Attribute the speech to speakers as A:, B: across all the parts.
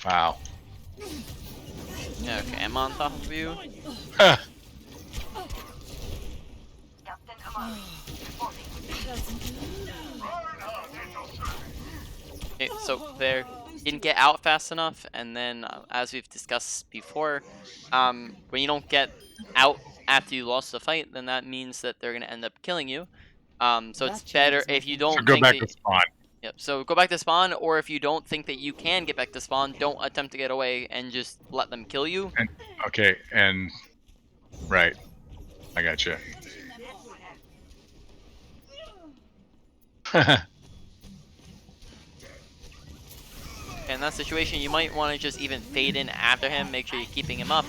A: Wow.
B: Okay, I'm on top of you.
A: Huh.
B: Okay, so they didn't get out fast enough, and then as we've discussed before, when you don't get out after you lost the fight, then that means that they're gonna end up killing you. So it's better if you
A: So
B: don't
A: go
B: think
A: back
B: that.
A: to spawn.
B: Yep. So go back to spawn, or if you don't think that you can get back to spawn, don't attempt to get away and just let them kill you.
A: And okay, and right. I got you.
B: In that situation, you might want to just even fade in after him. Make sure you're keeping him up.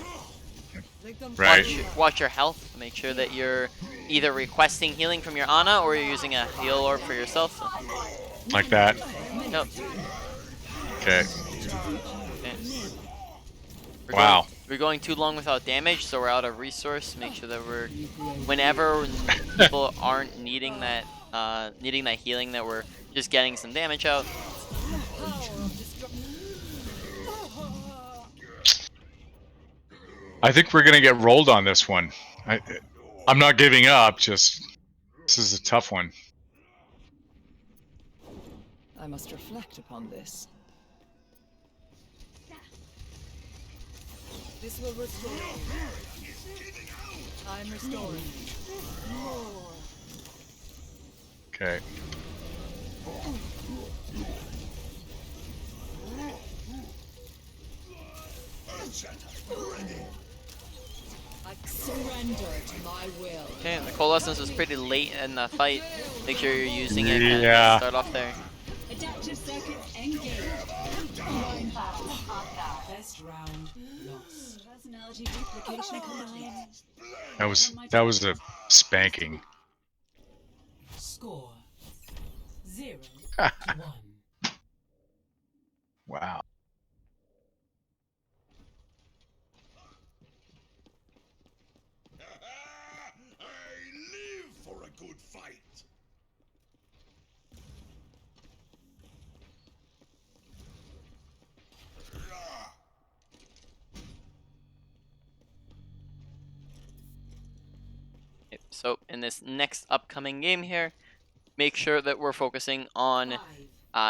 A: Right.
B: Watch your health. Make sure that you're either requesting healing from your Ana or you're using a heal orb for yourself.
A: Like that.
B: Yep.
A: Okay.
B: Okay.
A: Wow.
B: We're going too long without damage, so we're out of resource. Make sure that we're, whenever people aren't needing that healing, that we're just getting some damage out.
A: I think we're gonna get rolled on this one. I'm not giving up. Just this is a tough one.
C: I must reflect upon this. This will restore you. I'm restoring. More.
A: Okay.
C: I surrender to my will.
B: Okay, the coalescence was pretty late in the fight. Make sure you're using it. Kind
A: Yeah.
B: of start off there.
D: Adaptive circuits engaged. Best round lost. Personality duplication combined.
A: That was a spanking.
D: Score 0-1.
A: Wow.
E: I live for a good fight.
B: Okay, so in this next upcoming game here, make sure that we're focusing on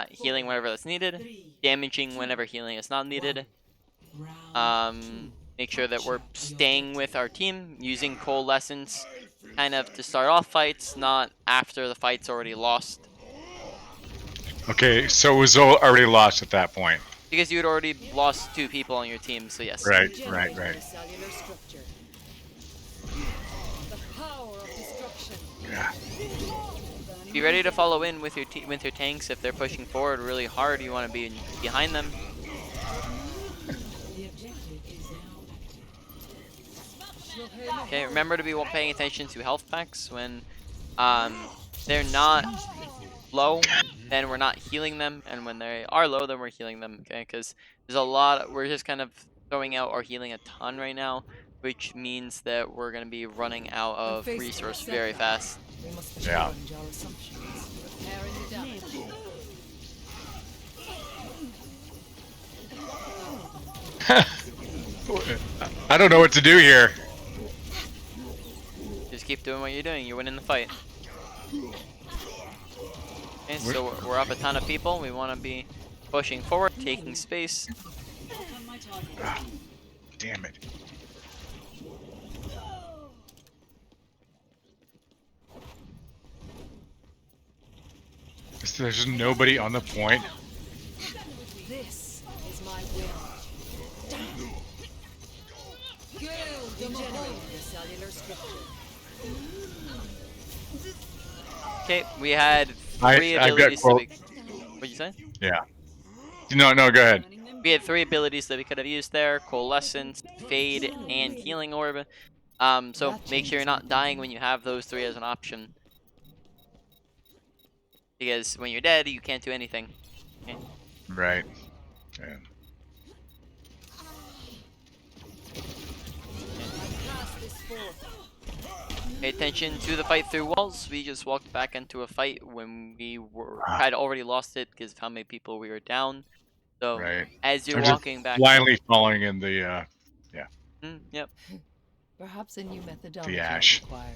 B: healing whenever that's needed, damaging whenever healing is not needed. Make sure that we're staying with our team, using coalescence kind of to start off fights, not after the fight's already lost.
A: Okay, so it was already lost at that point.
B: Because you had already lost 2 people on your team, so yes.
A: Right. Yeah.
B: Be ready to follow in with your tanks if they're pushing forward really hard. You want to be behind them. Okay, remember to be paying attention to health packs when they're not low, then we're not healing them, and when they are low, then we're healing them. Okay, because there's a lot. We're just kind of throwing out our healing a ton right now, which means that we're gonna be running out of resource very fast.
A: Yeah. I don't know what to do here.
B: Just keep doing what you're doing. You're winning the fight. Okay, so we're up a ton of people. We want to be pushing forward, taking space.
A: Ah, damn it. There's nobody on the point.
C: This is my will. The cellular structure.
B: Okay, we had 3
A: I've got
B: abilities. What'd you say?
A: Yeah. No, go ahead.
B: We had 3 abilities that we could have used there: coalescence, fade, and healing orb. So make sure you're not dying when you have those 3 as an option, because when you're dead, you can't do anything. Okay.
A: Right. Yeah.
B: Pay attention to the fight through walls. We just walked back into a fight when we had already lost it because of how many people we were down. So
A: Right.
B: as you're
A: I'm just
B: walking back,
A: blindly following in the
B: yep.
C: Perhaps a new methodology is
A: ash.
C: required.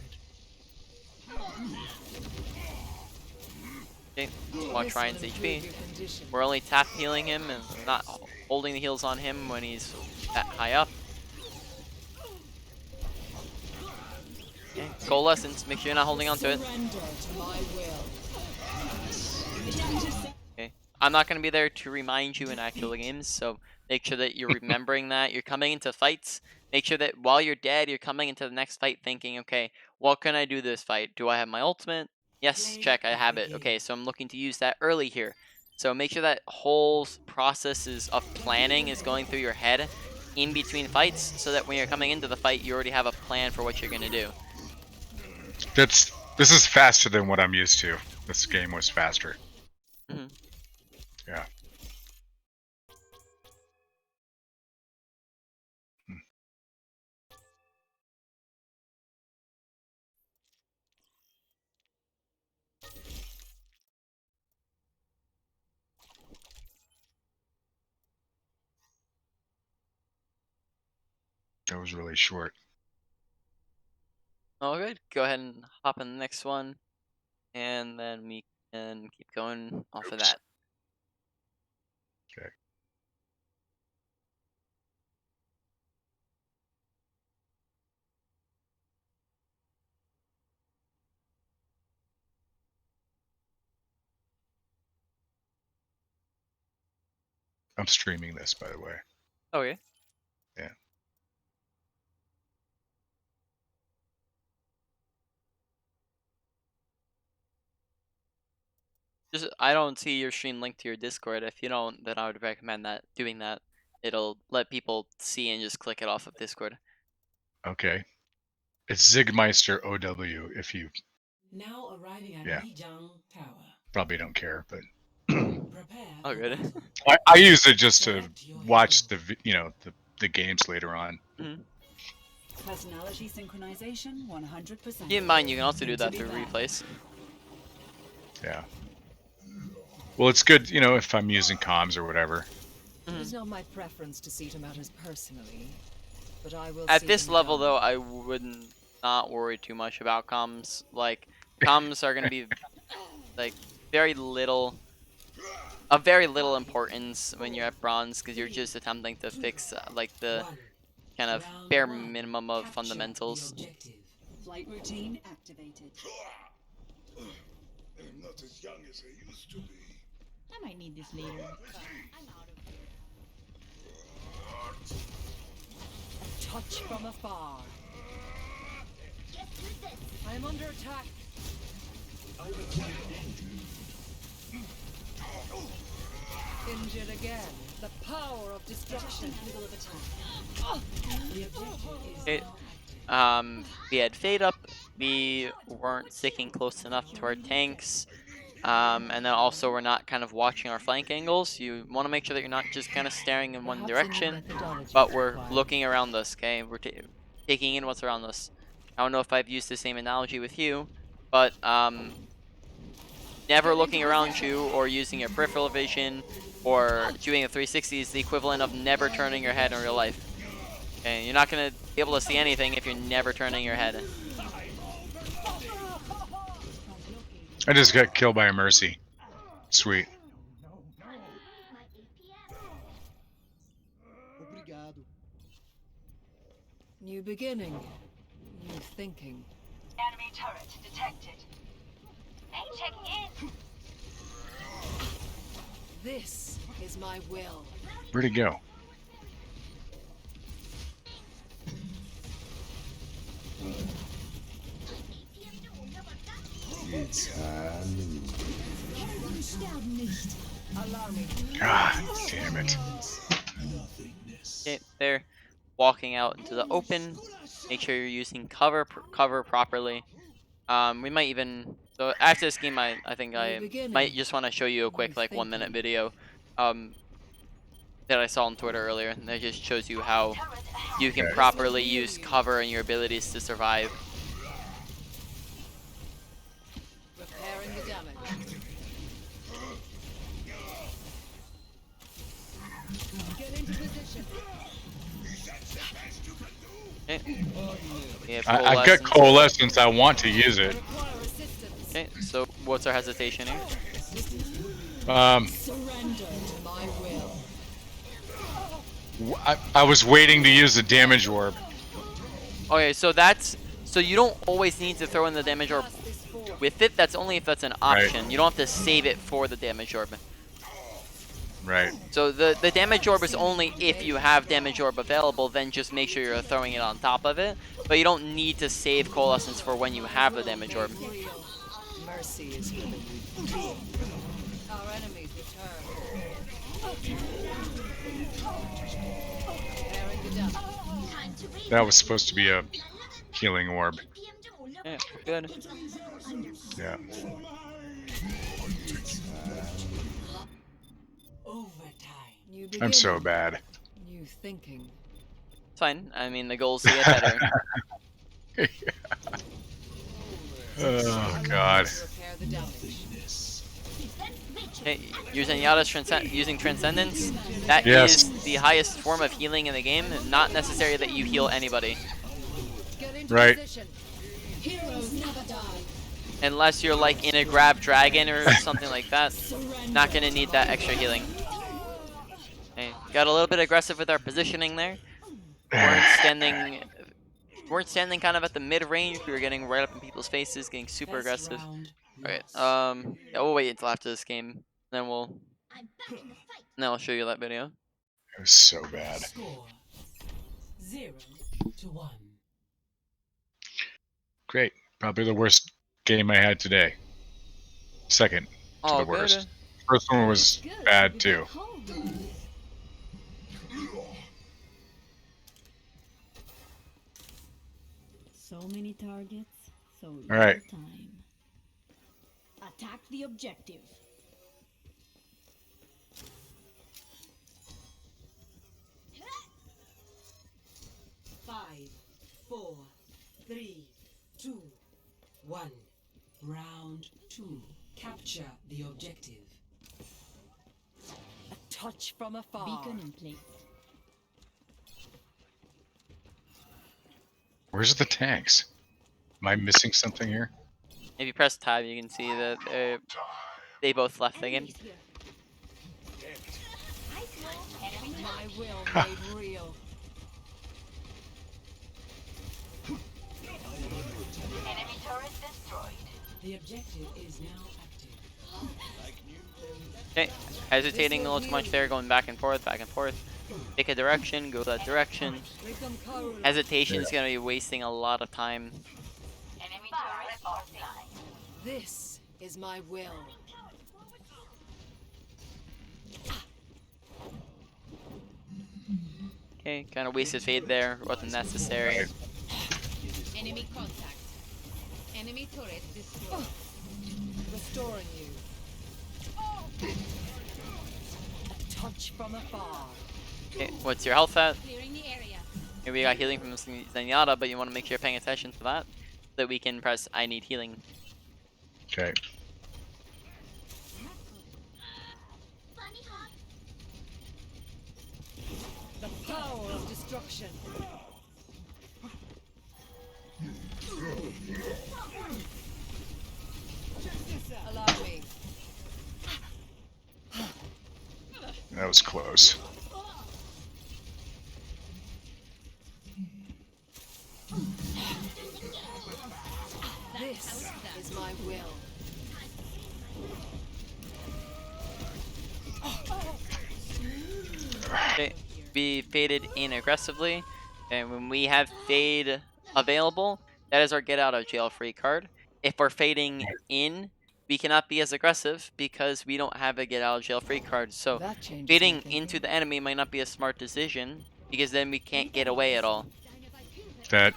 B: Okay, watch
C: This will
B: Ryan's
C: improve
B: HP.
C: your condition.
B: We're only tap healing him and we're not holding the heals on him when he's that high up. Okay, goal lessons. Make sure you're not holding on to it.
C: Surrender to my will.
B: Okay, I'm not going to be there to remind you in actual games, so make sure that you're remembering that. You're coming into fights. Make sure that while you're dead, you're coming into the next fight thinking, okay, what can I do this fight? Do I have my ultimate? Yes, check, I have it. Okay, so I'm looking to use that early here. So make sure that whole process of planning is going through your head in between fights, so that when you're coming into the fight, you already have a plan for what you're going to do.
A: This is faster than what I'm used to. This game was faster.
B: Mhm.
A: Yeah. That was really short.
B: All good. Go ahead and hop in the next one, and then we can keep going off of
A: Oops.
B: that.
A: Okay. I'm streaming this, by the way.
B: Okay.
A: Yeah.
B: Just I don't see your stream linked to your Discord. If you don't, then I would recommend that doing that. It'll let people see and just click it off of Discord.
A: Okay. It's Zigmeister OW if you
D: Now arriving at
A: Yeah.
D: Lijiang Tower.
A: probably don't care, but
D: Prepare
B: Oh,
D: for
B: good.
D: battle.
A: I use it just to
D: Select your
A: watch
D: hero.
A: the games later on.
B: Mhm.
D: Personality synchronization 100%.
B: Keep in mind, you can also do
D: Into
B: that
D: the
B: through
D: battle.
B: replays.
A: Yeah. Well, it's good, if I'm using comms or whatever.
C: It is not my preference to see to matters personally, but I will
B: At
C: see
B: this
C: them
B: level,
C: done.
B: though, I wouldn't not worry too much about comms. Like, comms are gonna be like very little importance when you're at bronze, because you're just attempting to fix like the
D: One.
B: kind of
D: Round
B: bare
D: one.
B: minimum of
D: Capture
B: fundamentals.
D: the objective. Flight routine activated.
E: I'm not as young as I used to be.
F: I might need this later.
C: Touch from afar. I am under attack. Injured again. The power of destruction.
D: Angle of attack. The objective is
B: Okay.
D: now active.
B: We had Fade up. We weren't sticking close enough to our tanks. And then also we're not kind of watching our flank angles. You want to make sure that you're not just kind of staring in one
C: Perhaps a new
B: direction,
C: methodology
B: but
C: is
B: we're
C: required.
B: looking around us, okay? We're taking in what's around us. I don't know if I've used the same analogy with you, but never looking around you or using your peripheral vision or doing a 360 is the equivalent of never turning your head in real life. Okay, you're not going to be able to see anything if you're never turning your head.
A: I just got killed by a Mercy. Sweet.
C: New beginning. New thinking.
G: Enemy turret detected. Hey, checking in.
C: This is my will.
A: Where'd he go? God damn it.
B: Okay, there. Walking out into the open. Make sure you're using cover properly. We might even... So after this game, I think I might just want to show you a quick, like, 1-minute video that I saw on Twitter earlier. And that just shows you how you can
A: Okay.
B: properly use cover and your abilities to survive.
C: Repairing the damage.
B: Okay. We have
A: I've got
B: coalescence.
A: coalescence. I want to use it.
B: Okay, so what's our hesitation here?
C: Surrender to my will.
A: I was waiting to use the damage orb.
B: Okay, so you don't always need to throw in the damage orb with it. That's only if that's an option. You don't have to save it for the damage orb.
A: Right.
B: So the damage orb is only if you have damage orb available, then just make sure you're throwing it on top of it. But you don't need to save coalescence for when you have the damage orb.
C: Mercy is within you. Our enemies return. Preparing the dust.
A: That was supposed to be a healing orb.
B: Yeah, good.
A: Yeah.
C: New
A: I'm so
C: beginning,
A: bad.
C: New thinking.
B: It's fine. I mean, the goal is to get better.
A: Oh God.
C: Repair the damage.
B: Okay, using Zenyatta's using Transcendence, that
A: Yes.
B: is the highest form of healing in the game. Not necessary that you heal anybody.
C: Get into
A: Right.
C: position.
D: Heroes never die.
B: Unless you're like in a grab dragon or something like that. Not gonna need that extra healing. Okay, got a little bit aggressive with our positioning there. Weren't standing kind of at the mid range. We were getting right up in people's faces, getting super aggressive. Alright, yeah, we'll wait until after this game. Then I'll show you that video.
A: It was so bad.
D: Score 0-1.
A: Great. Probably the worst game I had today. Second to
B: Oh,
A: the
B: good.
A: worst. First one was bad too.
F: So many targets, so little
A: right.
F: time. Attack the objective.
D: Five, 4, 3, 2, 1. Round 2. Capture the objective.
C: A touch from afar.
F: Beacon in place.
A: Where's the tanks? Am I missing something here?
B: If you press tab, you can see that they both left the game.
C: My will made real.
G: Enemy turret destroyed.
D: The objective is now active.
B: Okay, hesitating a little too much there, going back and forth, back and forth. Pick a direction, go that direction. Hesitation is going to be wasting a lot of time.
G: Enemy turret offline.
C: This is my will.
B: Okay, kind of wasted fade there, wasn't necessary.
F: Enemy contact. Enemy turret destroyed.
C: Restoring you. A touch from afar.
B: Okay, what's your health at?
F: Clearing the area.
B: Here we got healing from Zenyatta, but you want to make sure you're paying attention to that, so that we can press I need healing.
A: Okay.
C: The power of destruction. Allow me.
A: That was close.
C: This is my will.
B: Okay, be faded in aggressively, and when we have fade available, that is our get out of jail free card. If we're fading in, we cannot be as aggressive because we don't have a get out of jail free card. So
C: That changes
B: fading
C: my thinking.
B: into the enemy might not be a smart decision because then we can't get away at all.
A: That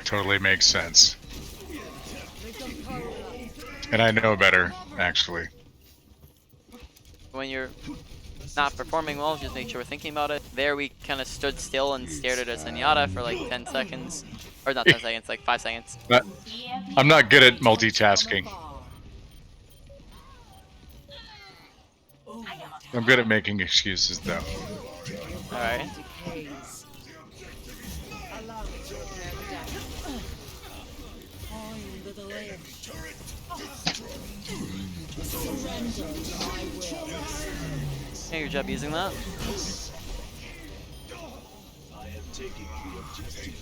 A: totally makes sense. And I know better, actually.
B: When you're not performing well, just make sure we're thinking about it. There we kind of stood still and stared at a Zenyatta for like 10 seconds. Or not 10 seconds, like 5 seconds.
A: But I'm not good at multitasking. I'm good at making excuses, though.
B: Alright.
C: Decays. Allow me to repair the damage. Find the delay. Surrender to my will.
B: Hey, good job using that.
E: I am taking the objective.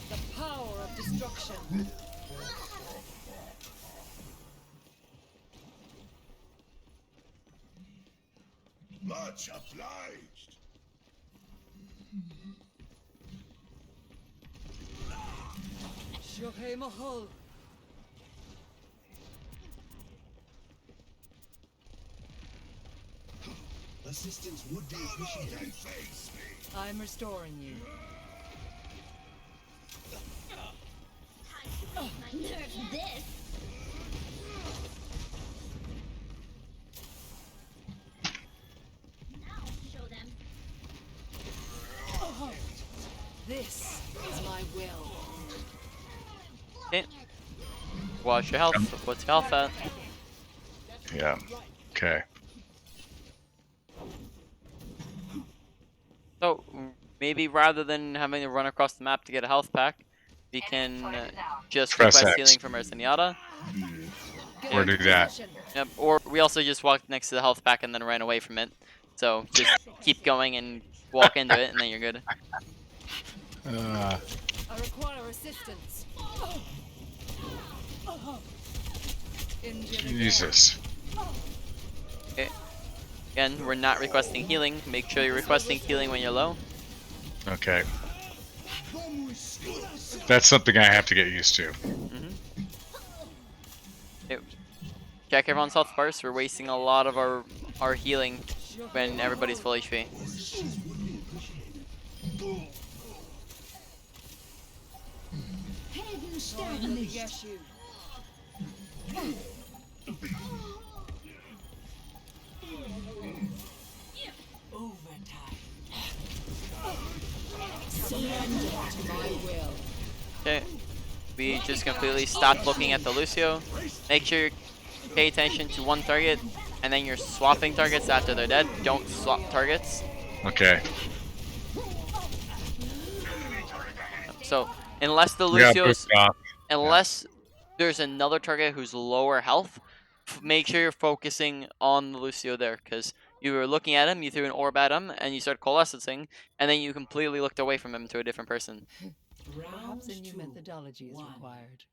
C: The power of destruction.
E: Much obliged.
C: Shohei Mahal.
E: Assistance would be appreciated.
C: I'm restoring you.
F: Nerf this. Now show them.
C: This is my will.
B: Okay. Watch your health. What's your health at?
A: Yeah. Okay.
B: So maybe rather than having to run across the map to get a health pack, we can just
A: Press
B: request
A: X.
B: healing from our Zenyatta.
A: Or do that.
B: Yep. Or we also just walked next to the health pack and then ran away from it. So just keep going and walk into it, and then you're good.
C: I require assistance. Injured again.
A: Jesus.
B: Okay. Again, we're not requesting healing. Make sure you're requesting healing when you're low.
A: Okay. That's something I have to get used to.
B: Okay. Check everyone's health first. We're wasting a lot of our healing when everybody's full HP.
C: Let me get you.
D: Overtime.
C: Surrender to my will.
B: Okay. We just completely stopped looking at the Lucio. Make sure you pay attention to one target, and then you're swapping targets after they're dead. Don't swap targets.
A: Okay.
B: So unless the
A: We got
B: Lucio's,
A: booked off.
B: unless there's another target who's lower health, make sure you're focusing on the Lucio there, because you were looking at him, you threw an orb at him, and you started coalescing, and then you completely looked away from him to a different person.
C: Perhaps a new
D: Round two,
C: methodology is
D: one.
C: required.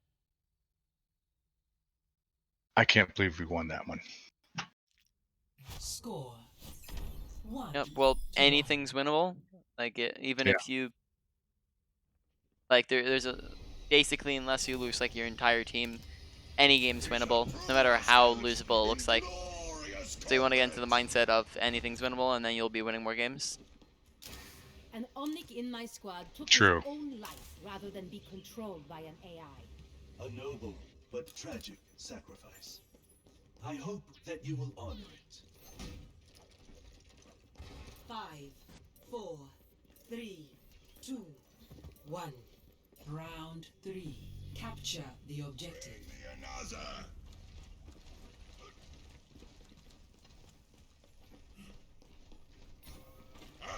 A: I can't believe we won that one.
D: Score. 1.
B: Yep. Well,
D: to
B: anything's winnable. Like even
A: Yeah.
B: if you like, there's a basically, unless you lose like your entire team, any game's winnable, no matter how losable it looks like. So you want to get into the mindset of anything's winnable, and then you'll be winning more games.
F: An Omnic in my squad took
A: True.
F: his own life rather than be controlled by an AI.
E: A noble but tragic sacrifice. I hope that you will honor it.
D: 5, 4, 3, 2, 1. Round 3. Capture the objective.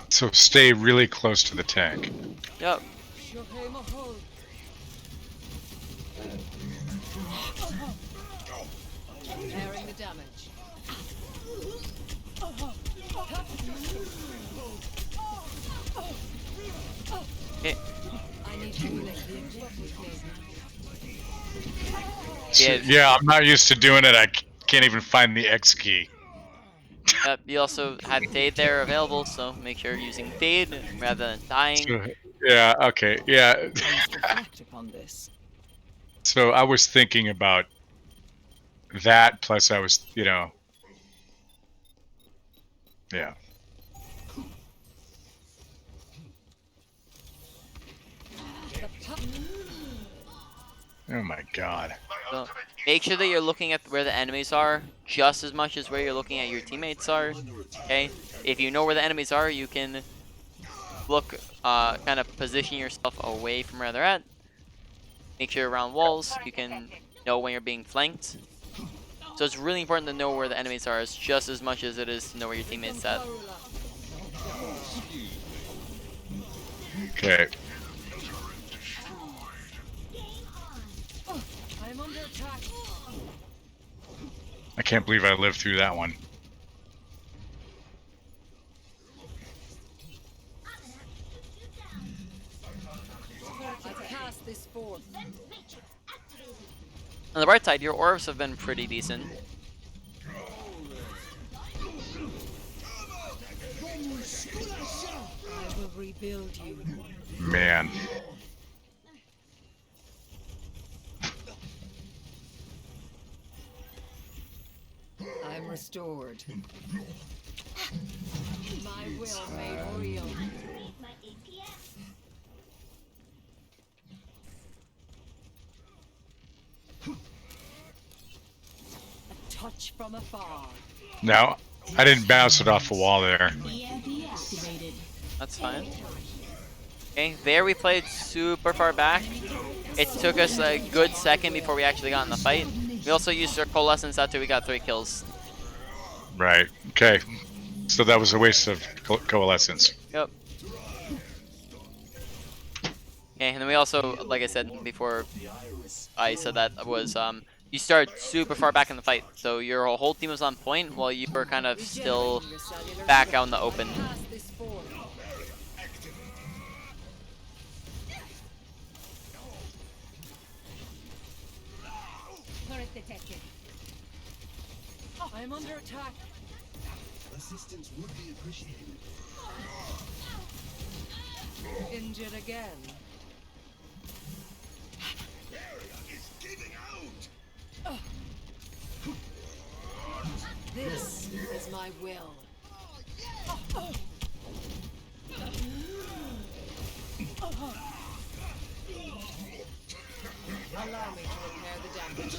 A: So stay really close to the tank.
B: Yep.
C: Shohei Mahal. Repairing the damage.
B: Okay.
C: I need to connect the objective.
B: Yeah.
A: I'm not used to doing it. I can't even find the X key.
B: Yep. You also have Fade there available, so make sure you're using Fade rather than dying.
A: So, yeah, okay, yeah.
C: I must reflect upon this.
A: So I was thinking about that, plus I was, yeah. Oh my god.
B: So make sure that you're looking at where the enemies are just as much as where you're looking at your teammates are. Okay. If you know where the enemies are, you can look, kind of position yourself away from where they're at. Make sure you're around walls. You can know when you're being flanked. So it's really important to know where the enemies are, as just as much as it is to know where your teammates at.
A: Okay.
C: I'm under attack.
A: I can't believe I lived through that one.
C: I cast this forth.
B: On the bright side, your orbs have been pretty decent.
C: I will rebuild you.
A: Man.
C: I'm restored. My will made real. A touch from afar.
A: No, I didn't bounce it off the wall there.
B: That's fine. Okay, there we played super far back. It took us a good second before we actually got in the fight. We also used our coalescence after we got 3 kills.
A: Right. Okay. So that was a waste of coalescence.
B: Yep. Okay, and then we also, like I said before, I said that was you start super far back in the fight, so your whole team was on point while you were kind of still back out in the open.
C: Cast this forth.
F: Turret detected.
C: I'm under attack.
E: Assistance would be appreciated.
C: Injured again. This is my will. Allow me to repair the damage.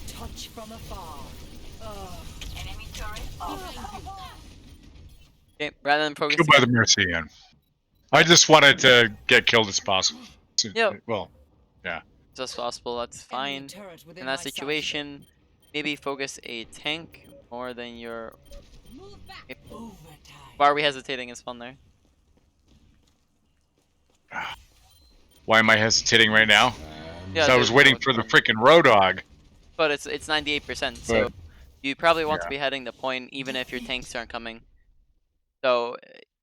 C: Touch from afar.
G: Enemy turret offline.
B: Okay, rather than
A: Killed
B: focusing
A: by the Mercian. I just wanted to get killed as possible.
B: Yep.
A: Well, yeah.
B: as much as possible, that's fine.
C: Enemy turret within
B: In
C: my
B: that
C: sight.
B: situation, maybe focus a tank more than your...
F: Move back.
B: Okay,
D: Overtime.
B: why are we hesitating is fun there.
A: Why am I hesitating right now?
B: Yeah,
A: So I was waiting for the freaking road dog.
B: But it's 98%, so
A: But-
B: you probably want to
A: yeah.
B: be heading to point even if your tanks aren't coming. So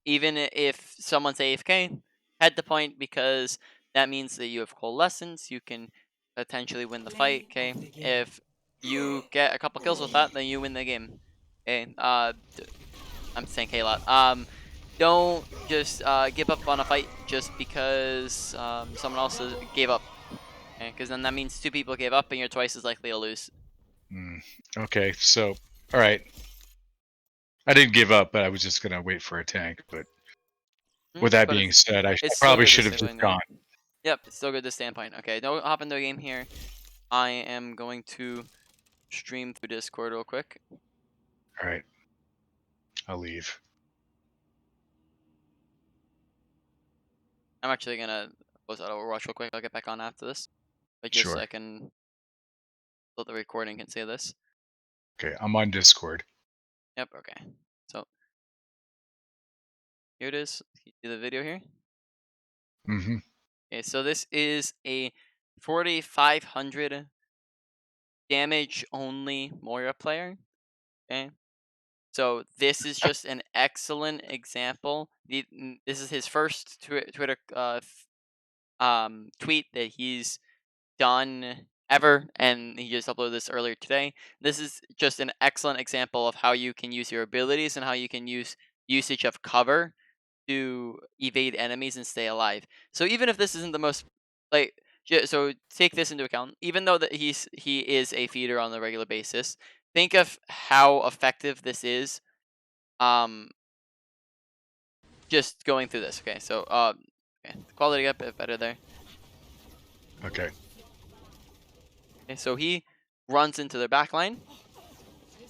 B: even if someone's AFK, head to point because that means that you have coalescence, you can potentially win the fight, okay? If you get a couple kills with that, then you win the game. Okay, I'm saying K-Lot. Don't just give up on a fight just because someone else gave up. Okay, because then that means 2 people gave up and you're twice as likely to lose.
A: Okay, so, alright. I didn't give up, but I was just going to wait for a tank. But with that
B: But
A: being said, I
B: it's still
A: probably
B: good to
A: should have
B: stay
A: just
B: within the
A: gone.
B: game. Yep, it's still good to stay on point. Okay, don't hop into a game here. I am going to stream through Discord real quick.
A: Alright. I'll leave.
B: I'm actually gonna close out Overwatch real quick. I'll get back on after this. But just so
A: Sure.
B: I can so the recording can say this.
A: Okay, I'm on Discord.
B: Yep, okay. So here it is. You see the video here?
A: Mm-hmm.
B: Okay, so this is a 4500 damage only Moira player. Okay. So this is just an excellent example. This is his first Twitter tweet that he's done ever, and he just uploaded this earlier today. This is just an excellent example of how you can use your abilities and how you can use usage of cover to evade enemies and stay alive. So even if this isn't the most like so take this into account. Even though that he is a feeder on a regular basis, think of how effective this is. Just going through this. Okay, so okay, the quality got a bit better there.
A: Okay.
B: Okay, so he runs into their back line.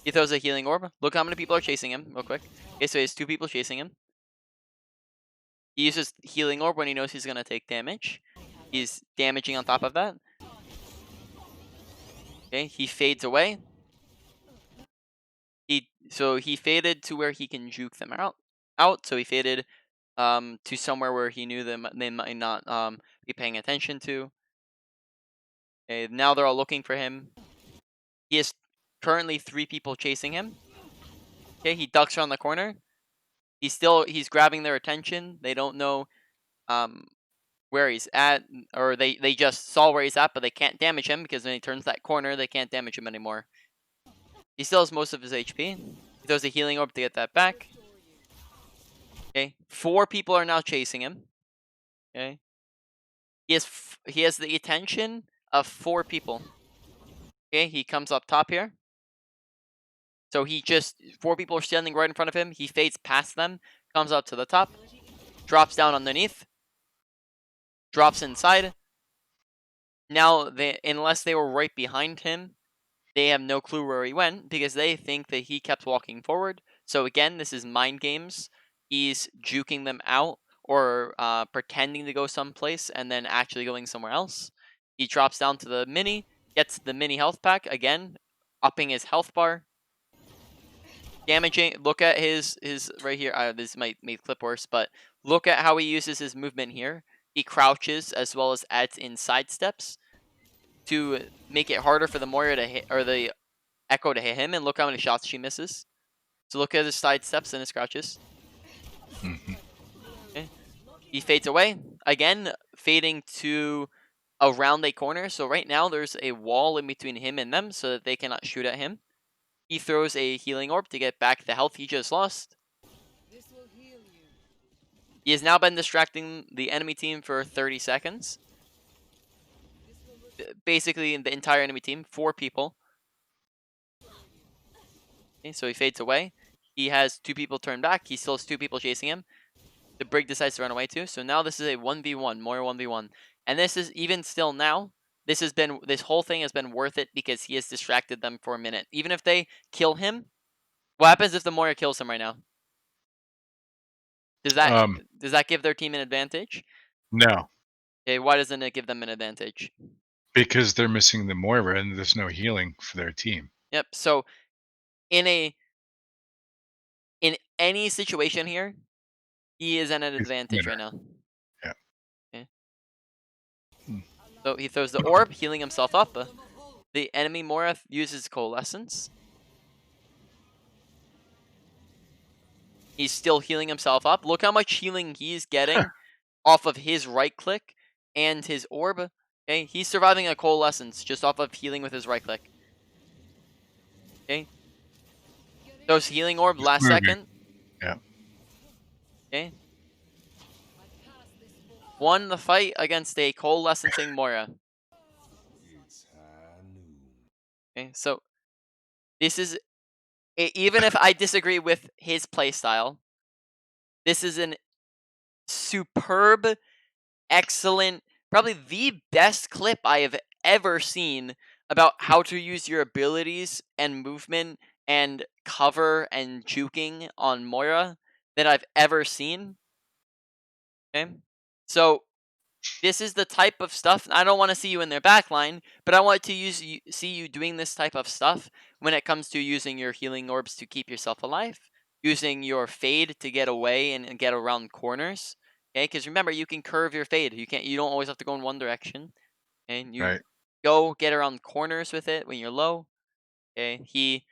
B: He throws a healing orb. Look how many people are chasing him, real quick. Okay, so he has 2 people chasing him. He uses healing orb when he knows he's gonna take damage. He's damaging on top of that. Okay, he fades away. So he faded to where he can juke them out. So he faded to somewhere where he knew they might not be paying attention to. Okay, now they're all looking for him. He has currently 3 people chasing him. Okay, he ducks around the corner. He's grabbing their attention. They don't know where he's at, or they just saw where he's at, but they can't damage him because when he turns that corner, they can't damage him anymore. He still has most of his HP. He throws a healing orb to get that back. Okay, 4 people are now chasing him. Okay, he has the attention of 4 people. Okay, he comes up top here. So 4 people are standing right in front of him. He fades past them, comes up to the top, drops down underneath, drops inside. Now, unless they were right behind him, they have no clue where he went because they think that he kept walking forward. So again, this is mind games. He's juking them out or pretending to go someplace and then actually going somewhere else. He drops down to the mini, gets the mini health pack, again, upping his health bar. Damaging, look at his right here. This might make clip worse, but look at how he uses his movement here. He crouches as well as adds in side steps to make it harder for the Moira to hit, or the Echo to hit him, and look how many shots she misses. So look at his side steps and his crouches.
A: Mhm.
B: Okay. He fades away, again, fading to around a corner. So right now there's a wall in between him and them so that they cannot shoot at him. He throws a healing orb to get back the health he just lost. He has now been distracting the enemy team for 30 seconds. Basically, the entire enemy team, 4 people. Okay, so he fades away. He has 2 people turned back. He still has 2 people chasing him. The Brig decides to run away too. So now this is a 1v1, Moira 1v1. And this is, even still now, this whole thing has been worth it because he has distracted them for a minute. Even if they kill him, what happens if the Moira kills him right now? Does that give their team an advantage?
A: No,
B: Okay, why doesn't it give them an advantage?
A: because they're missing the Moira and there's no healing for their team.
B: Yep. So in any situation here, he is at an
A: It's
B: advantage
A: better.
B: right now.
A: Yeah.
B: Okay.
A: Hmm.
B: So he throws the orb, healing himself up. The enemy Moira uses Coalescence. He's still healing himself up. Look how much healing he's getting off of his right click and his orb. Okay, he's surviving a Coalescence just off of healing with his right click. Okay. Those healing orb
A: It's
B: last
A: moving.
B: second.
A: Yeah.
B: Okay. Won the fight against a Coalescencing Moira. Okay, so this is, even if I disagree with his playstyle, this is an superb, excellent, probably the best clip I have ever seen about how to use your abilities and movement and cover and juking on Moira that I've ever seen. Okay, so this is the type of stuff. I don't want to see you in their backline, but I want to see you doing this type of stuff when it comes to using your healing orbs to keep yourself alive, using your fade to get away and get around corners. Okay, because remember, you can curve your fade. You don't always have to go in one direction. And you
A: Right.
B: go get around corners with it when you're low. Okay, he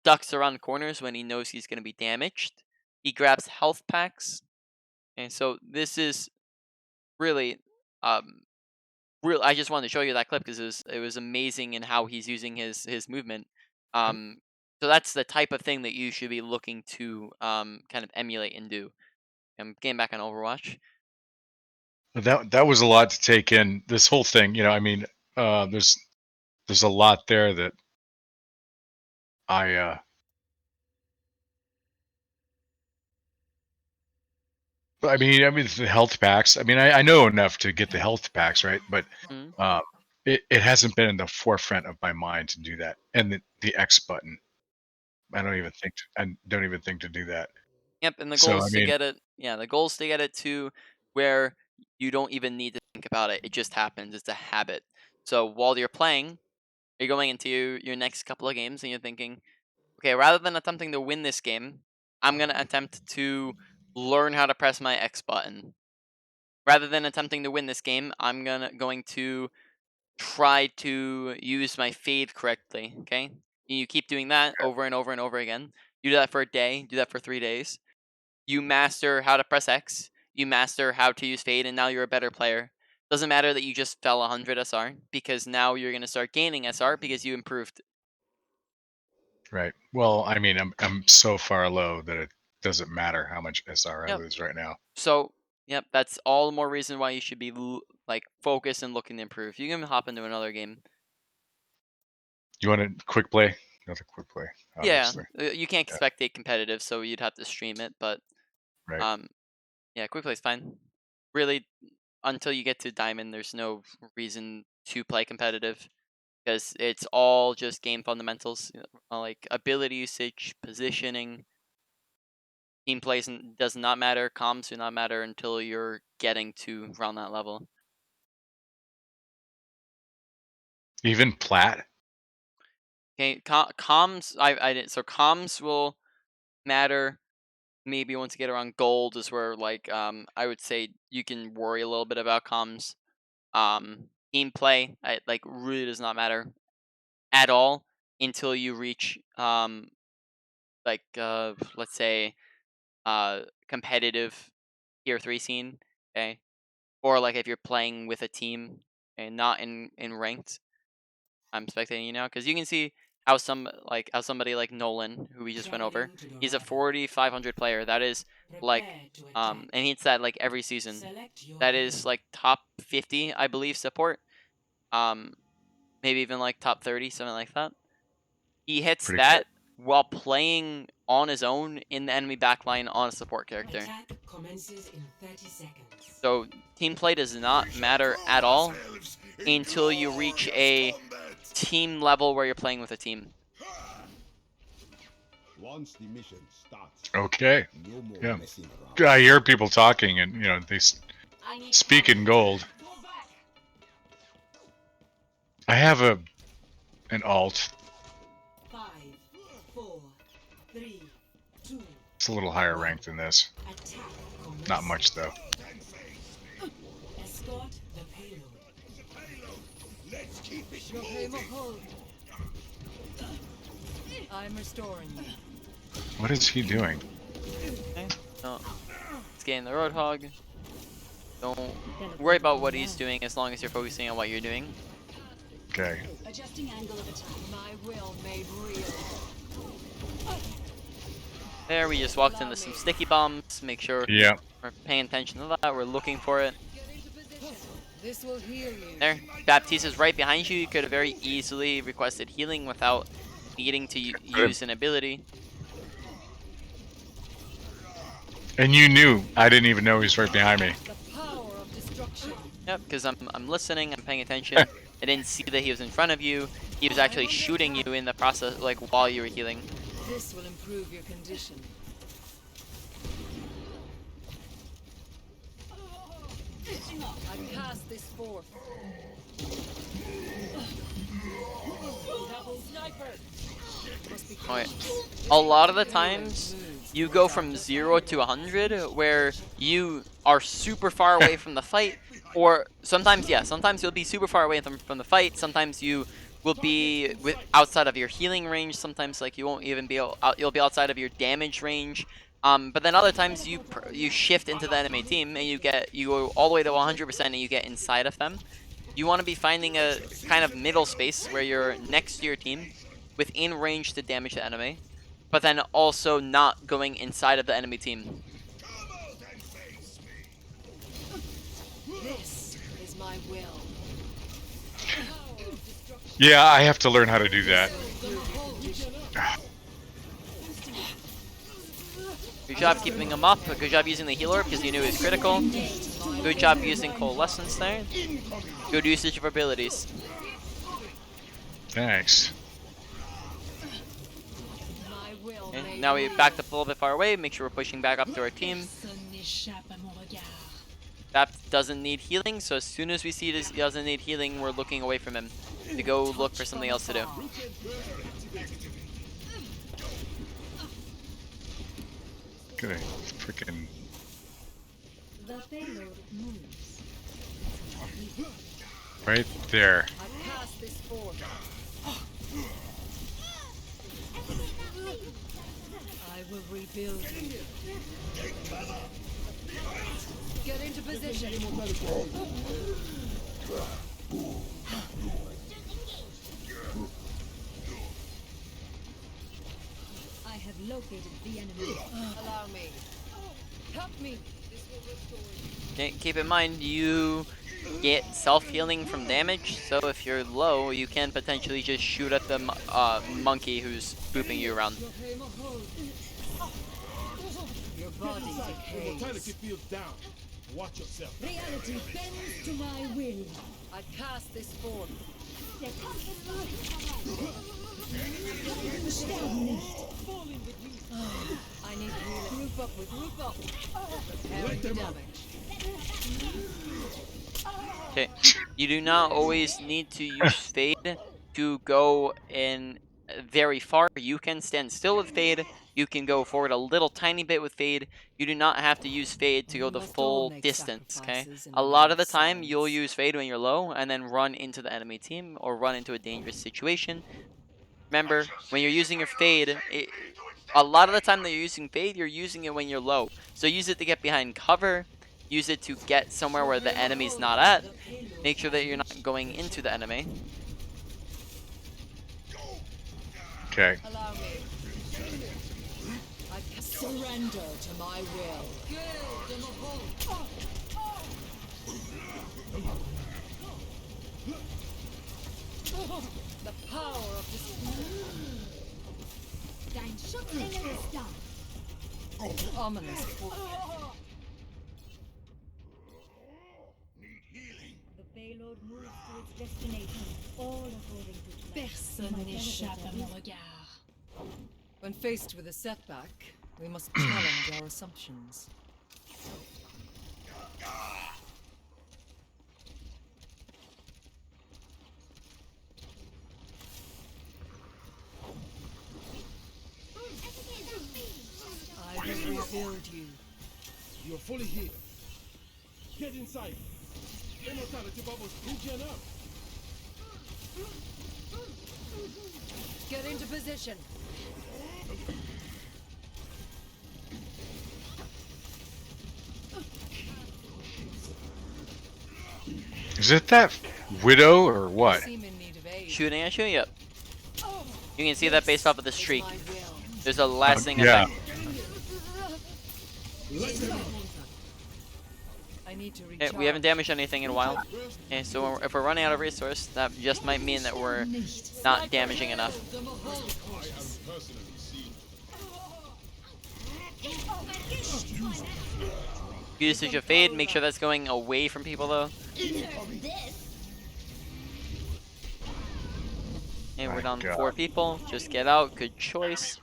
B: ducks around corners when he knows he's going to be damaged. He grabs health packs. And so this is really um I just wanted to show you that clip because it was amazing in how he's using his movement. So that's the type of thing that you should be looking to kind of emulate and do. I'm getting back on Overwatch.
A: But that was a lot to take in. This whole thing, I mean, there's a lot there that I I mean the health packs. I mean, I know enough to get the health packs, right? But
B: Mhm.
A: uh, it hasn't been in the forefront of my mind to do that. And the X button, I don't even think to do that.
B: Yep, and the goal
A: So I
B: is to
A: mean,
B: get it the goal is to get it to where you don't even need to think about it. It just happens. It's a habit. So while you're playing, you're going into your next couple of games and you're thinking, okay, rather than attempting to win this game, I'm gonna attempt to learn how to press my X button. Rather than attempting to win this game, I'm going to try to use my fade correctly. Okay, and you keep doing that over and over and over again. You do that for a day. Do that for 3 days. You master how to press X. You master how to use fade, and now you're a better player. Doesn't matter that you just fell 100 SR because now you're gonna start gaining SR because you improved.
A: Right. Well, I mean, I'm so far low that it doesn't matter how much SR I
B: Yep.
A: lose right now.
B: So, yep, that's all the more reason why you should be like focused and looking to improve. You can hop into another game.
A: You want a quick play? Another quick play,
B: Yeah,
A: obviously.
B: you can't
A: Yeah.
B: spectate competitive, so you'd have to stream it. But
A: Right.
B: yeah, quick play's fine. Really, until you get to diamond, there's no reason to play competitive because it's all just game fundamentals, like ability usage, positioning. Team plays does not matter. Comms do not matter until you're getting to around that level.
A: Even plat.
B: Okay, comms. I didn't. So comms will matter. Maybe once you get around gold is where like I would say you can worry a little bit about comms. Team play like really does not matter at all until you reach like let's say competitive tier 3 scene. Okay, or like if you're playing with a team and not in ranked. I'm spectating you now because you can see how somebody like Nolan, who we just went over,
D: Traveling to
B: he's a
D: Dorado.
B: 4,500 player. That is like
D: Prepare to attack.
B: and he hits that like every season.
D: Select your
B: That
D: hero.
B: is like top 50, I believe, support. Um, maybe even like top 30, something like that. He hits
A: Pretty
B: that while playing on his own in the enemy backline on a support character.
D: Attack commences in 30 seconds.
B: So team play does not matter at all until you reach a team level where you're playing with a team.
H: Once the mission starts,
A: okay.
H: no more
A: Yeah.
H: messing around.
A: I hear people talking, and they
G: I need
A: speak in gold. I have an alt.
D: 5, 4, 3, 2.
A: It's a little higher ranked than this.
D: Attack commences.
A: Not much though.
D: Escort the payload.
E: Let's keep it
C: Show him a hold. I'm restoring you.
A: What is he doing?
B: Okay. No. It's getting the Roadhog. Don't worry about what he's doing as long as you're focusing on what you're doing.
A: Okay.
F: Adjusting angle of attack.
C: My will made real.
B: There, we just walked into some sticky bombs. Make sure
A: Yeah.
B: we're paying attention to that. We're looking for it.
C: Get into position. This will heal you.
B: There, Baptiste is right behind you. You could have very easily requested healing without needing to use an ability.
A: And you knew. I didn't even know he was right behind me.
C: The power of destruction.
B: Yep, because I'm listening. I'm paying attention. I didn't see that he was in front of you. He was actually shooting you in the process, like while you were healing.
C: This will improve your condition. I cast this forth. Double sniper. Must be
B: Okay. A lot of the times, you go from 0 to 100, where you are super far away from the fight, or sometimes, yeah, sometimes you'll be super far away from the fight. Sometimes you will be outside of your healing range. Sometimes like you won't even be you'll be outside of your damage range. But then other times you shift into the enemy team and you go all the way to 100% and you get inside of them. You want to be finding a kind of middle space where you're next to your team, within range to damage the enemy, but then also not going inside of the enemy team.
C: This is my will.
A: Yeah, I have to learn how to do that.
B: Good job keeping him up. Good job using the healer because you knew he was critical. Good job using coalescence there. Good usage of abilities.
A: Thanks.
C: My will
B: Okay,
C: made
B: now we
C: real.
B: backed up a little bit far away. Make sure we're pushing back up to our team.
D: n'échappe à mon regard.
B: That doesn't need healing, so as soon as we see this doesn't need healing, we're looking away from him to go look for something else to do.
A: Gonna freaking.
F: The payload moves.
A: Right there.
C: I pass this forth. I will rebuild you. Get into position.
F: I have located the enemy.
C: Allow me. Help me. This will restore you.
B: Okay, keep in mind, you get self-healing from damage, so if you're low, you can potentially just shoot at the monkey who's booping you around.
C: Your body decays.
H: Mortality field down. Watch yourself.
F: Reality bends to my will.
C: I cast this forth. I need healing. Group up with group up. Repairing the damage.
B: Okay, you do not always need to use Fade to go in very far. You can stand still with Fade. You can go forward a little tiny bit with Fade. You do not have to use Fade to go
C: We
B: the
C: must
B: full
C: all make
B: distance, okay?
C: sacrifices in
B: A
C: the
B: lot
C: name
B: of the
C: of
B: time, you'll
C: science.
B: use Fade when you're low and then run into the enemy team or run into a dangerous situation. Remember, when you're using your Fade, a lot of the time that you're using Fade, you're using it when you're low. So use it to get behind cover. Use it to get somewhere where the enemy's not at. Make sure that you're not going into the enemy.
A: Okay.
C: Allow me. I surrender to my will. The power of this.
F: Dein Schutzengel ist da.
C: Ominous.
F: The payload moves to its destination, all according to plan.
D: Personne n'échappe à mon regard.
C: When faced with a setback, we must challenge our assumptions. I will rebuild you.
H: You're fully healed. Get inside. Immortality bubbles regen up.
C: Get into position.
A: Is it that widow or what?
C: Seem in need of aid.
B: Shooting at you? Yep. You can see that based off of the streak.
C: My will.
B: There's a lasting
A: Yeah.
B: effect.
C: I need to
B: Okay,
C: recharge.
B: we haven't damaged anything in a while. Okay, so if we're running out of resource, that just might mean that we're not damaging enough. Usage of Fade, make sure that's going away from people though. And we're down to 4 people. Just get out, good choice.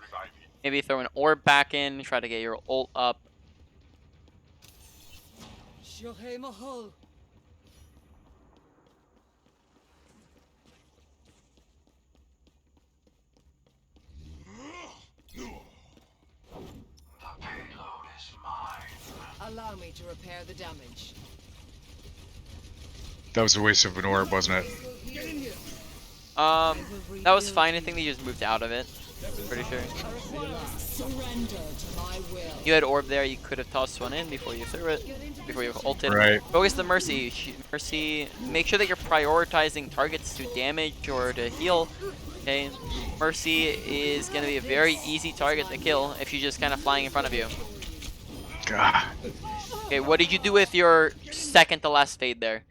B: Maybe throw an orb back in, try to get your ult up.
C: Shohei Mahal. Allow me to repair the damage.
A: That was a waste of an orb, wasn't it?
B: That was fine. I think they just moved out of it. Pretty sure.
C: Surrender to my will.
B: You had orb there. You could have tossed one in before you threw it. Before you ulted.
A: Right.
B: Focus the Mercy. Mercy. Make sure that you're prioritizing targets to damage or to heal. Okay. Mercy is gonna be a very easy target to kill if she's just kind of flying in front of you.
A: God.
B: Okay. What did you do with your second to last fade there?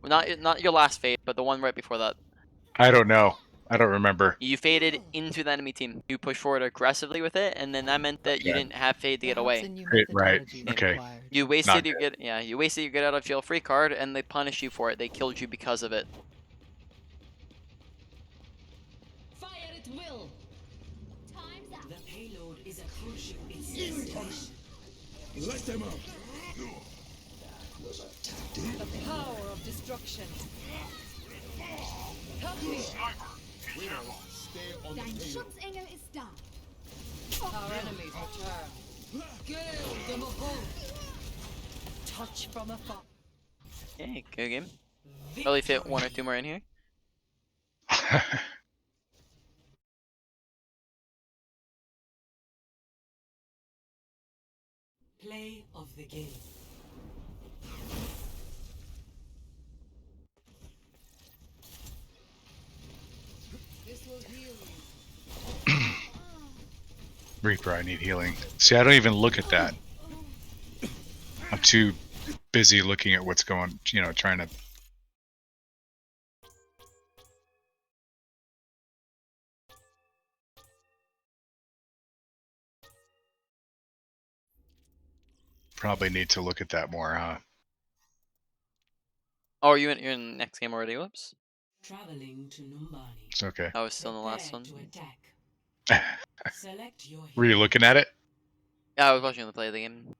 B: Not your last fade, but the one right before that.
A: I don't know. I don't remember.
B: You faded into the enemy team. You pushed forward aggressively with it, and then that meant that you
A: Okay.
B: didn't have fade to get away.
A: Right. Okay.
B: You wasted
A: Not
B: your you wasted your get out of jail free card, and they punished you for it. They killed you because of it.
D: Fire at will.
F: Time's up.
D: The payload is approaching its destination.
H: Let them up.
C: The power of destruction. Help me.
H: Stay on the
F: Dein
H: payload.
F: Schutzengel ist da.
C: Our enemies return. Gale them of touch from afar.
B: Okay, good game. Probably fit one or two more in here.
C: Play of the game. This will heal you.
A: Reaper, I need healing. See, I don't even look at that. I'm too busy looking at what's going, trying to. Probably need to look at that more, huh?
B: Oh, are you're in the next game already? Whoops.
C: Traveling to Numbani.
A: It's okay.
B: I was still in the last one.
C: To attack. Select your
A: Were you looking at it?
B: Yeah, I was watching the play of the game.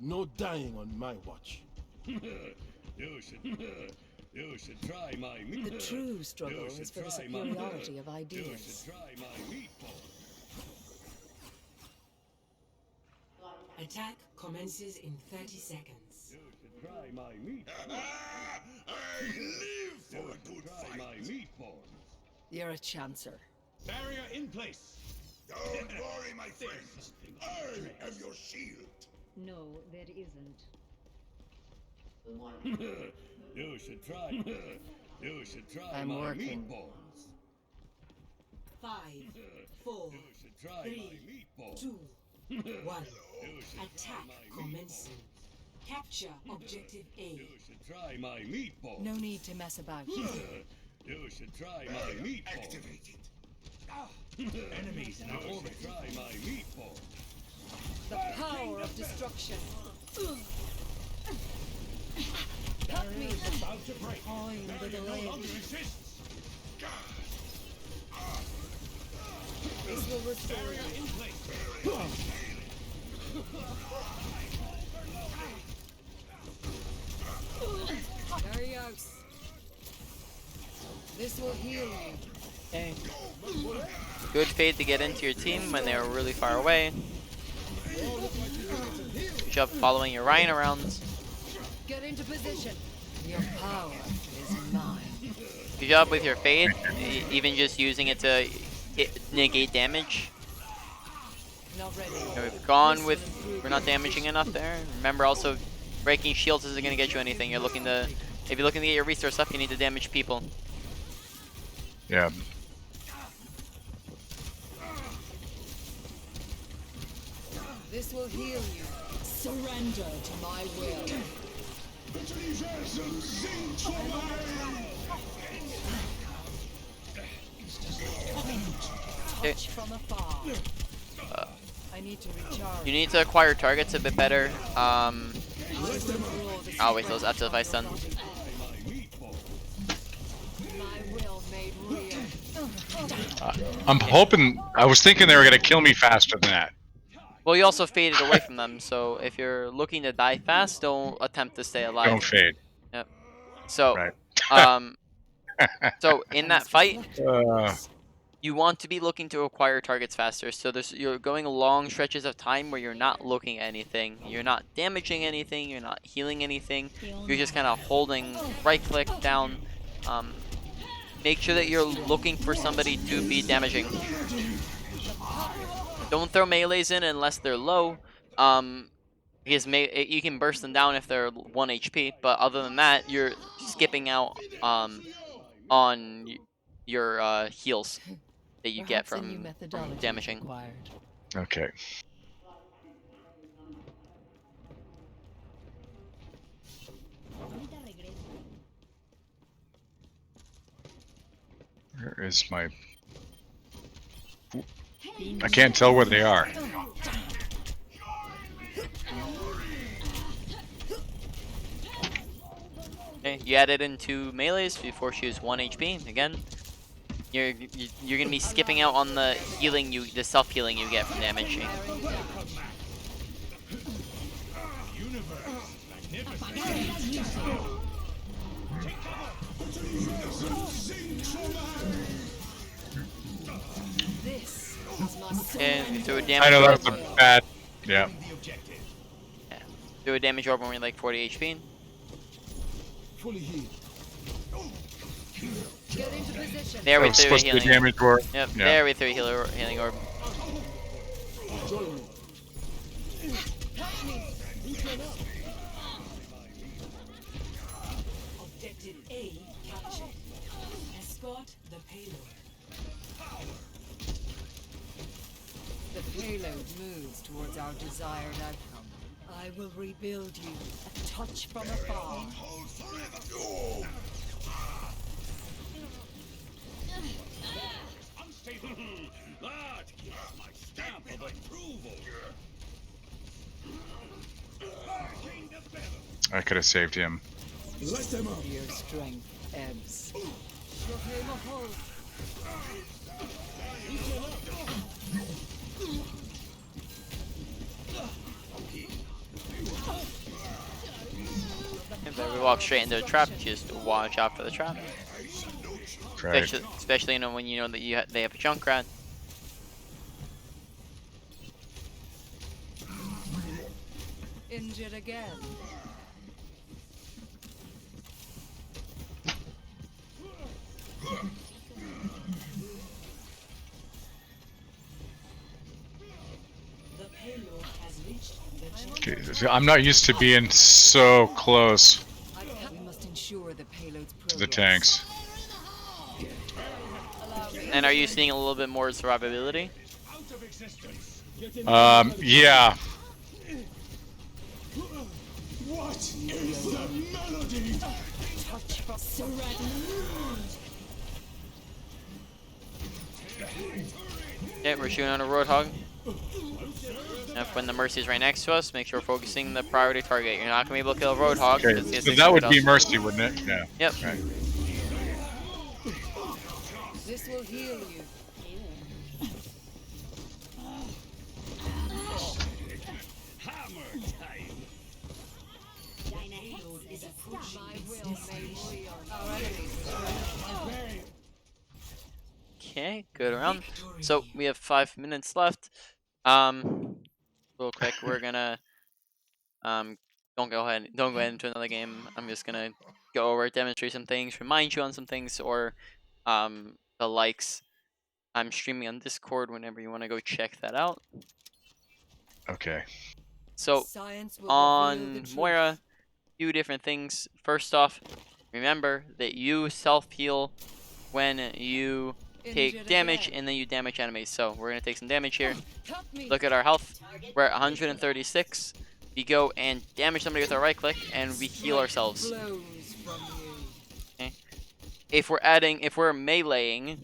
H: No dying on my watch.
E: You should try my meat.
C: The true struggle is for the superiority of
E: You
C: ideas.
E: should try my meatball.
C: Attack commences in 30 seconds.
E: You should try my meatball. I live for a good fight. Try my meatball.
C: You're a chancer.
E: Barrier in place.
I: Don't worry, my friend. I have your shield.
F: No, there isn't.
E: You should try. You should try
C: I'm
E: my
C: working.
E: meatballs.
C: 5, 4,
E: You should try my meatballs.
C: 2, 1.
E: You should
C: Attack
E: try my
C: commencing. Capture objective A.
E: You should try my meatballs.
C: No need to mess about.
E: You should try my meatballs.
I: Activated.
E: Enemies in orbit. Try my meatballs.
C: The power of destruction. Help me.
H: About to break.
C: Find the delay. This will restore you.
E: In place.
C: Arios. This will heal you.
B: Okay. Good fate to get into your team when they're really far away. Good job following your Ryan around.
C: Get into position. Your power is mine.
B: Good job with your fade, even just using it to negate damage.
C: Not ready.
B: We've gone with, we're not damaging enough there. Remember also, breaking shields isn't going to get you anything. You're looking to, if you're looking to get your resource up, you need to damage people.
A: Yeah.
C: This will heal you. Surrender to my will.
B: Okay.
C: Touch from afar. I need to recharge.
B: You need to acquire targets a bit better. Oh wait, those after the fight stun.
C: My will made real.
A: I'm hoping. I was thinking they were gonna kill me faster than that.
B: Well, you also faded away from them, so if you're looking to die fast, don't attempt to stay alive.
A: Don't fade.
B: Yep. So,
A: Right.
B: so in that fight,
A: Uh,
B: you want to be looking to acquire targets faster. So you're going long stretches of time where you're not looking at anything, you're not damaging anything, you're not healing anything. You're just kind of holding right click down. Make sure that you're looking for somebody to be damaging. Don't throw melees in unless they're low. Because you can burst them down if they're 1 HP, but other than that, you're skipping out on your heals that you get
C: Perhaps a new
B: from
C: methodology is
B: damaging.
C: required.
A: okay.
F: Ahorita regreso.
A: Where is my? I can't tell where they are.
B: Okay, you add it into melees before she was 1 HP. Again, you're gonna be skipping out on the healing the self healing you get from damage.
C: This is my
B: And do a damage.
A: I know that's
B: orb.
A: a bad. Yeah.
B: Yeah. Do a damage orb when we're like 40 HP.
H: Fully healed.
C: Get into position.
B: There we
A: That was
B: threw a
A: supposed to be
B: healing.
A: damage orb.
B: Yep.
A: Yeah.
B: There we threw a healing orb.
H: Join me.
C: Objective A captured. Escort the payload. The payload moves towards our desired outcome. I will rebuild you. A touch from afar.
I: Hold forever. Unstable. That gives my stamp of approval.
A: I could have saved him.
H: Light them up.
C: Your strength ebbs.
B: If we walk straight into a trap, just watch out for the trap.
A: Right.
B: Especially when you know that they have a Junkrat.
C: Injured again. The payload has reached the
A: Okay, so I'm not used to being so close
C: We must ensure the payload's progress.
A: to the tanks.
B: And are you seeing a little bit more survivability?
A: Yeah.
H: What is that melody?
C: Touch from
B: Yeah, we're shooting on a Roadhog. And when the Mercy is right next to us, make sure we're focusing the priority target. You're not gonna be able to kill a Roadhog.
A: Okay,
B: because it's
A: so
B: gonna
A: that would
B: get
A: be
B: us.
A: Mercy, wouldn't it? Yeah.
B: Yep.
A: Right.
C: This will heal you.
B: Okay, good round. So we have 5 minutes left. Real quick, we're gonna don't go ahead into another game. I'm just gonna go over, demonstrate some things, remind you on some things, or the likes. I'm streaming on Discord whenever you want to go check that out.
A: Okay.
B: So
C: Science will reveal the
B: on
C: truth.
B: Moira, few different things. First off, remember that you self-heal when you take
C: Injured
B: damage
C: again.
B: and then you damage enemies. So we're gonna take some damage here.
C: Cut me.
B: Look at our health. We're at 136. We go and damage somebody with our right click and we heal ourselves.
C: Flows from you.
B: If we're meleeing,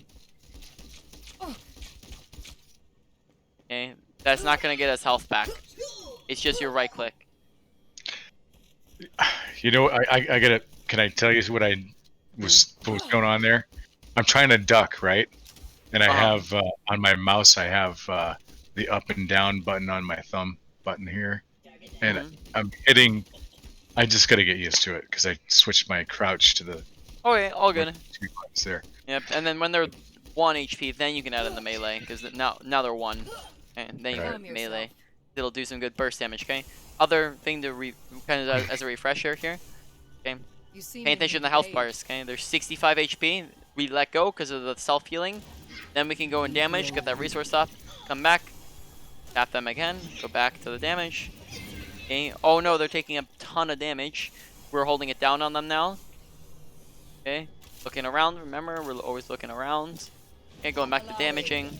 B: okay, that's not gonna get us health back. It's just your right click.
A: You know, I gotta. Can I tell you what was going on there? I'm trying to duck, right? And I have on my mouse, I have the up and down button on my thumb button here, and I'm hitting. I just gotta get used to it because I switched my crouch to the
B: Okay, all good.
A: 2 buttons there.
B: Yep, and then when they're 1 HP, then you can add in the melee, because now they're 1. And then you
A: Right.
B: can melee. It'll do some good burst damage, okay? Other thing to kind of as a refresher here, okay?
C: You seem
B: Pay attention to the health bars, okay? There's 65 HP. We let go because of the self-healing. Then we can go and damage, get that resource up, come back, tap them again, go back to the damage. Okay. Oh no, they're taking a ton of damage. We're holding it down on them now. Okay. Looking around, remember, we're always looking around. Okay, going back to damaging.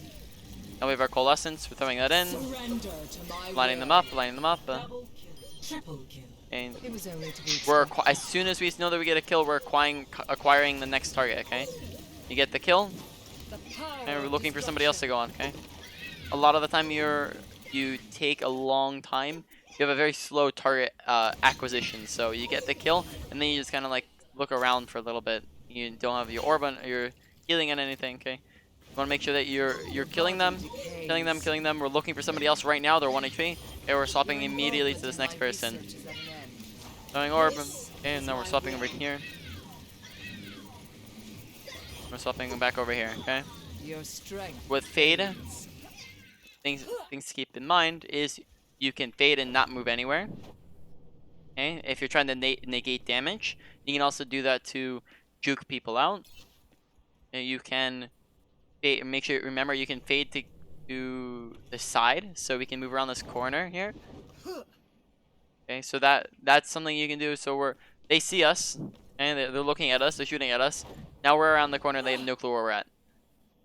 B: Now we have our coalescence, we're throwing that in.
C: Surrender to my
B: Lining them
C: will.
B: up, lining them up.
C: Double kill. Triple kill.
B: And
C: It was only to be
B: we're as soon as we know that we get a kill, we're acquiring the next target, okay? You get the kill,
C: the power
B: and we're
C: of
B: looking for somebody else to go on, okay? A lot of the time you take a long time. You have a very slow target acquisition, so you get the kill, and then you just kind of like look around for a little bit. You don't have your orb on, you're healing on anything. Okay. You want to make sure that you're killing them, killing them. We're looking for somebody else right now. They're 1 HP, and we're swapping immediately to this next person. Going orb. Okay, and then we're swapping over here. We're swapping back over here. Okay. With fade, things to keep in mind is you can fade and not move anywhere. Okay, if you're trying to negate damage, you can also do that to juke people out. And you can fade, remember you can fade to the side, so we can move around this corner here. Okay, so that's something you can do. So they see us, and they're looking at us, they're shooting at us. Now we're around the corner, they have no clue where we're at.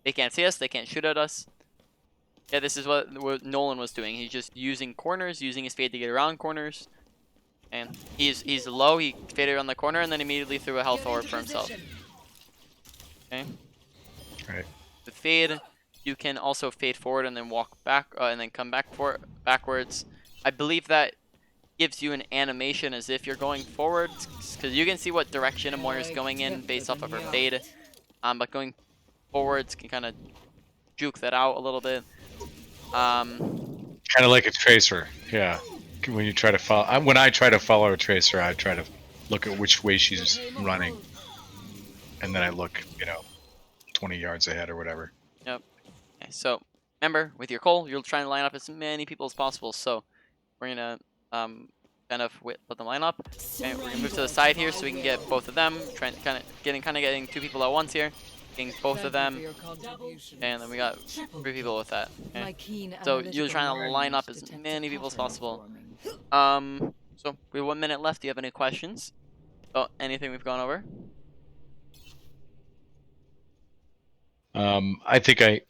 B: They can't see us, they can't shoot at us. Yeah, this is what Nolan was doing. He's just using corners, using his fade to get around corners. And he's low, he faded around the corner and then immediately threw a health orb for himself. Okay.
A: Right.
B: With fade, you can also fade forward and then walk back, and then come back backwards. I believe that gives you an animation as if you're going forward, because you can see what direction a Moira is going in based off of her fade. But going forwards can kind of juke that out a little bit.
A: Kind of like a tracer, yeah. When you try to follow, when I try to follow a tracer, I try to look at which way she's running, and then I look, 20 yards ahead or whatever.
B: Yep. Okay, so remember, with your Cole, you're trying to line up as many people as possible. So we're gonna kind of let them line up, and we're gonna move to the side here so we can get both of them. Trying getting 2 people at once here. Getting both of them, and then we got 3 people with that. Okay? So you're trying to line up as many people as possible. So we have 1 minute left. Do you have any questions? Oh, anything we've gone over?
A: I think I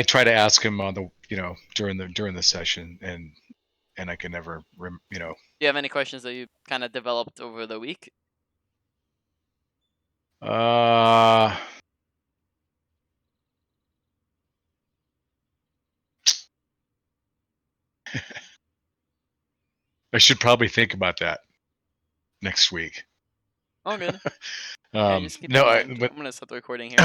A: try to ask him on the during the session, and I can never
B: Do you have any questions that you kind of developed over the week?
A: I should probably think about that next week.
B: Oh, good. Okay, just keep that in mind. I'm gonna stop the recording here.